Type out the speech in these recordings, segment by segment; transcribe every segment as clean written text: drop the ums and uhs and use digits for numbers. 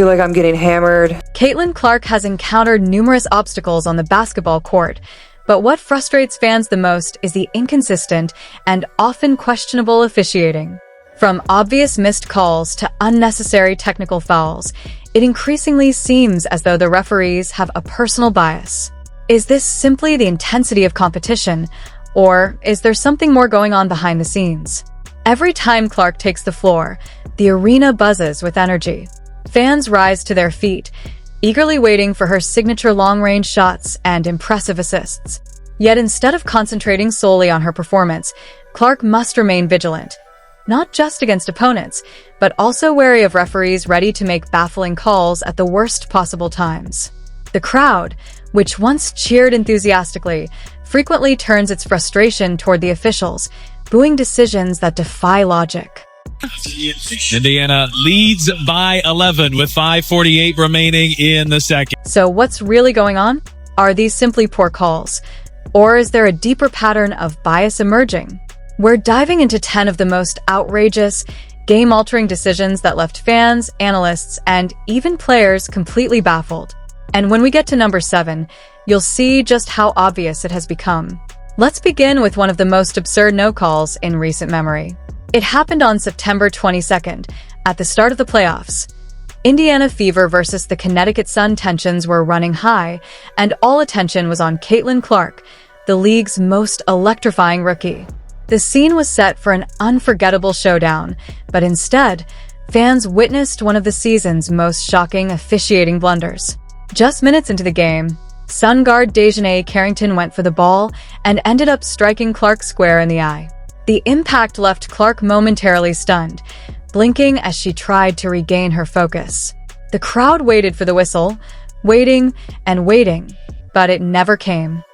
feel like I'm getting hammered. Caitlin Clark has encountered numerous obstacles on the basketball court, but what frustrates fans the most is the inconsistent and often questionable officiating. From obvious missed calls to unnecessary technical fouls, it increasingly seems as though the referees have a personal bias. Is this simply the intensity of competition, or is there something more going on behind the scenes? Every time Clark takes the floor, the arena buzzes with energy. Fans rise to their feet, eagerly waiting for her signature long-range shots and impressive assists. Yet instead of concentrating solely on her performance, Clark must remain vigilant, not just against opponents, but also wary of referees ready to make baffling calls at the worst possible times. The crowd, which once cheered enthusiastically, frequently turns its frustration toward the officials, booing decisions that defy logic. Indiana leads by 11 with 5:48 remaining in the second. So what's really going on? Are these simply poor calls? Or is there a deeper pattern of bias emerging? We're diving into 10 of the most outrageous, game-altering decisions that left fans, analysts, and even players completely baffled. And when we get to number 7, you'll see just how obvious it has become. Let's begin with one of the most absurd no-calls in recent memory. It happened on September 22nd, at the start of the playoffs. Indiana Fever versus the Connecticut Sun tensions were running high, and all attention was on Caitlin Clark, the league's most electrifying rookie. The scene was set for an unforgettable showdown, but instead, fans witnessed one of the season's most shocking officiating blunders. Just minutes into the game, Sun guard Dejanay Carrington went for the ball and ended up striking Clark square in the eye. The impact left Clark momentarily stunned, blinking as she tried to regain her focus. The crowd waited for the whistle, waiting and waiting, but it never came.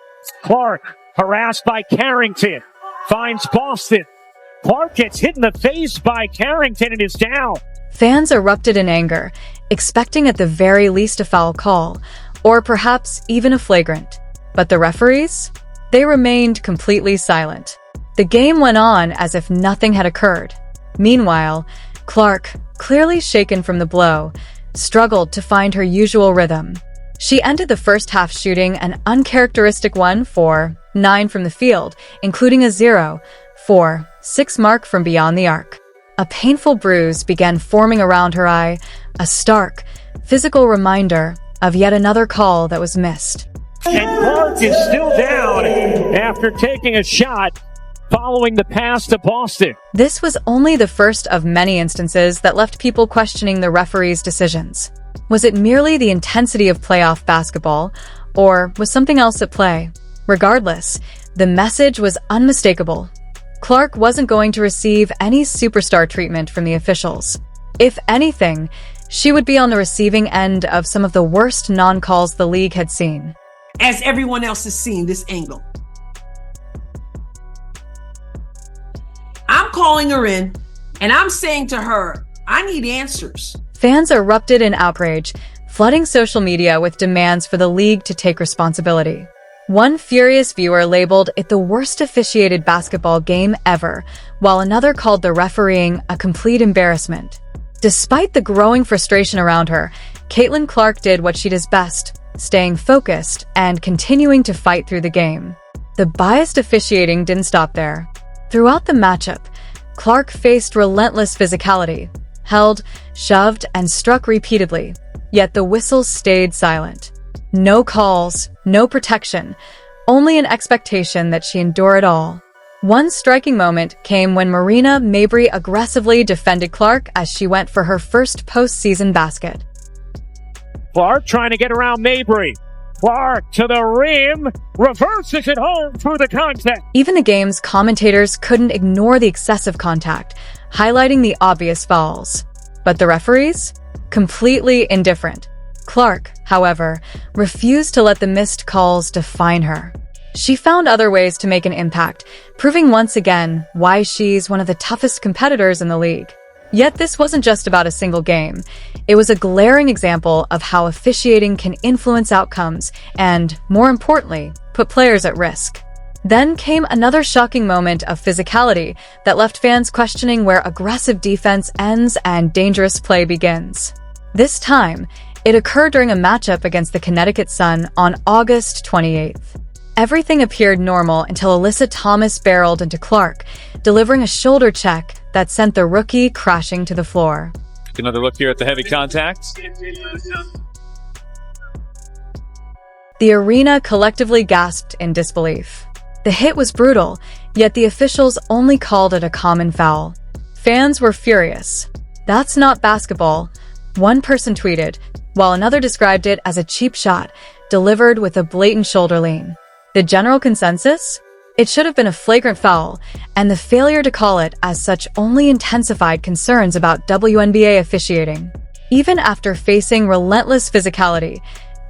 Clark, harassed by Carrington, finds Boston. Clark gets hit in the face by Carrington and is down. Fans erupted in anger, expecting at the very least a foul call, or perhaps even a flagrant. But the referees? They remained completely silent. The game went on as if nothing had occurred. Meanwhile, Clark, clearly shaken from the blow, struggled to find her usual rhythm. She ended the first half shooting an uncharacteristic 1 for 9 from the field, including a 0 for 6 mark from beyond the arc. A painful bruise began forming around her eye, a stark, physical reminder of yet another call that was missed. And Clark is still down after taking a shot following the pass to Boston. This was only the first of many instances that left people questioning the referee's decisions. Was it merely the intensity of playoff basketball, or was something else at play? Regardless, the message was unmistakable. Clark wasn't going to receive any superstar treatment from the officials. If anything, she would be on the receiving end of some of the worst non-calls the league had seen. As everyone else has seen this angle. I'm calling her in, and I'm saying to her, I need answers. Fans erupted in outrage, flooding social media with demands for the league to take responsibility. One furious viewer labeled it the worst officiated basketball game ever, while another called the refereeing a complete embarrassment. Despite the growing frustration around her, Caitlin Clark did what she does best, staying focused and continuing to fight through the game. The biased officiating didn't stop there. Throughout the matchup, Clark faced relentless physicality, held, shoved, and struck repeatedly, yet the whistles stayed silent. No calls, no protection, only an expectation that she endure it all. One striking moment came when Marina Mabrey aggressively defended Clark as she went for her first postseason basket. Clark trying to get around Mabrey. Clark to the rim, reverses it home through the contact. Even the game's commentators couldn't ignore the excessive contact, highlighting the obvious fouls. But the referees? Completely indifferent. Clark, however, refused to let the missed calls define her. She found other ways to make an impact, proving once again why she's one of the toughest competitors in the league. Yet this wasn't just about a single game. It was a glaring example of how officiating can influence outcomes and, more importantly, put players at risk. Then came another shocking moment of physicality that left fans questioning where aggressive defense ends and dangerous play begins. This time, it occurred during a matchup against the Connecticut Sun on August 28th. Everything appeared normal until Alyssa Thomas barreled into Clark, delivering a shoulder check that sent the rookie crashing to the floor. Another look here at the heavy contact. The arena collectively gasped in disbelief. The hit was brutal, yet the officials only called it a common foul. Fans were furious. "That's not basketball," one person tweeted, while another described it as a cheap shot, delivered with a blatant shoulder lean. The general consensus? It should have been a flagrant foul, and the failure to call it as such only intensified concerns about WNBA officiating. Even after facing relentless physicality,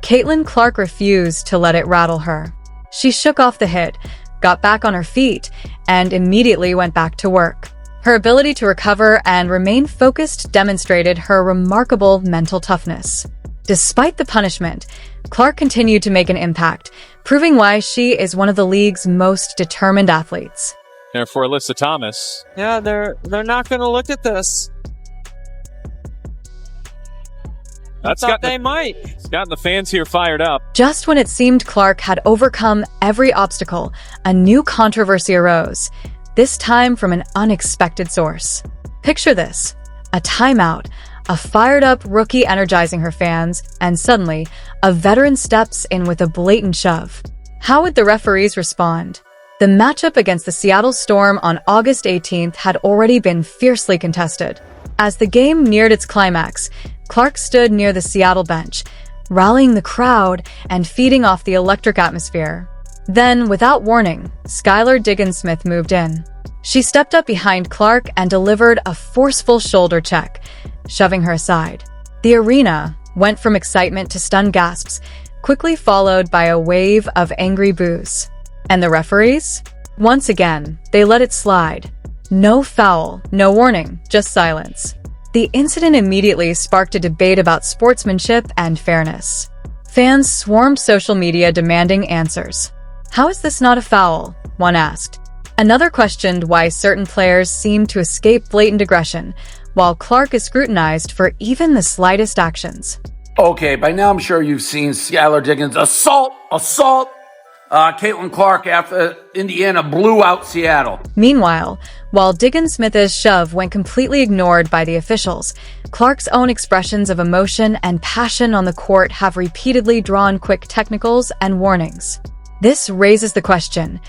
Caitlin Clark refused to let it rattle her. She shook off the hit, got back on her feet, and immediately went back to work. Her ability to recover and remain focused demonstrated her remarkable mental toughness. Despite the punishment, Clark continued to make an impact, proving why she is one of the league's most determined athletes. There for Alyssa Thomas. Yeah, they're not going to look at this. They might. It's gotten the fans here fired up. Just when it seemed Clark had overcome every obstacle, a new controversy arose, this time from an unexpected source. Picture this: a timeout, a fired-up rookie energizing her fans, and suddenly, a veteran steps in with a blatant shove. How would the referees respond? The matchup against the Seattle Storm on August 18th had already been fiercely contested. As the game neared its climax, Clark stood near the Seattle bench, rallying the crowd and feeding off the electric atmosphere. Then, without warning, Skylar Diggins-Smith moved in. She stepped up behind Clark and delivered a forceful shoulder check, shoving her aside. The arena went from excitement to stunned gasps, quickly followed by a wave of angry boos. And the referees? Once again, they let it slide. No foul, no warning, just silence. The incident immediately sparked a debate about sportsmanship and fairness. Fans swarmed social media demanding answers. "How is this not a foul?" one asked. Another questioned why certain players seemed to escape blatant aggression, while Clark is scrutinized for even the slightest actions. Okay, by now I'm sure you've seen Skylar Diggins assault Caitlin Clark after Indiana blew out Seattle. Meanwhile, while Diggins-Smith's shove went completely ignored by the officials, Clark's own expressions of emotion and passion on the court have repeatedly drawn quick technicals and warnings. This raises the question: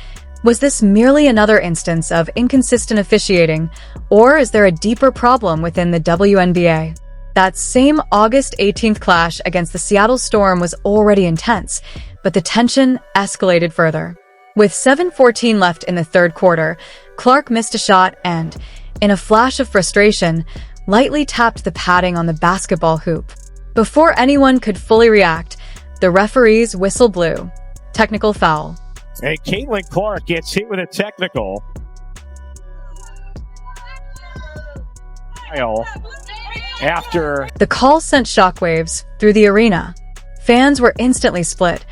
was this merely another instance of inconsistent officiating, or is there a deeper problem within the WNBA? That same August 18th clash against the Seattle Storm was already intense, but the tension escalated further. With 7:14 left in the third quarter, Clark missed a shot and, in a flash of frustration, lightly tapped the padding on the basketball hoop. Before anyone could fully react, the referee's whistle blew. Technical foul. And Caitlin Clark gets hit with a technical. After The call sent shockwaves through the arena. Fans were instantly split.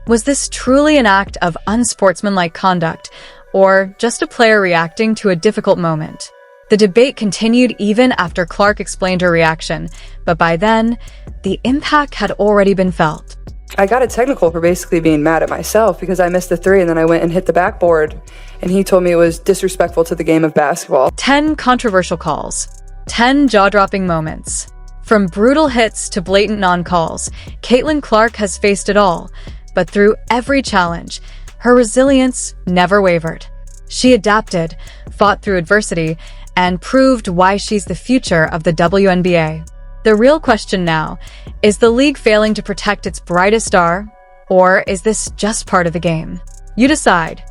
Was this truly an act of unsportsmanlike conduct, or just a player reacting to a difficult moment? The debate continued even after Clark explained her reaction, but by then, the impact had already been felt. I got a technical for basically being mad at myself because I missed the three and then I went and hit the backboard, and he told me it was disrespectful to the game of basketball. 10 controversial calls. 10 jaw-dropping moments. From brutal hits to blatant non-calls, Caitlin Clark has faced it all, but through every challenge, her resilience never wavered. She adapted, fought through adversity, and proved why she's the future of the WNBA. The real question now, is the league failing to protect its brightest star, or is this just part of the game? You decide.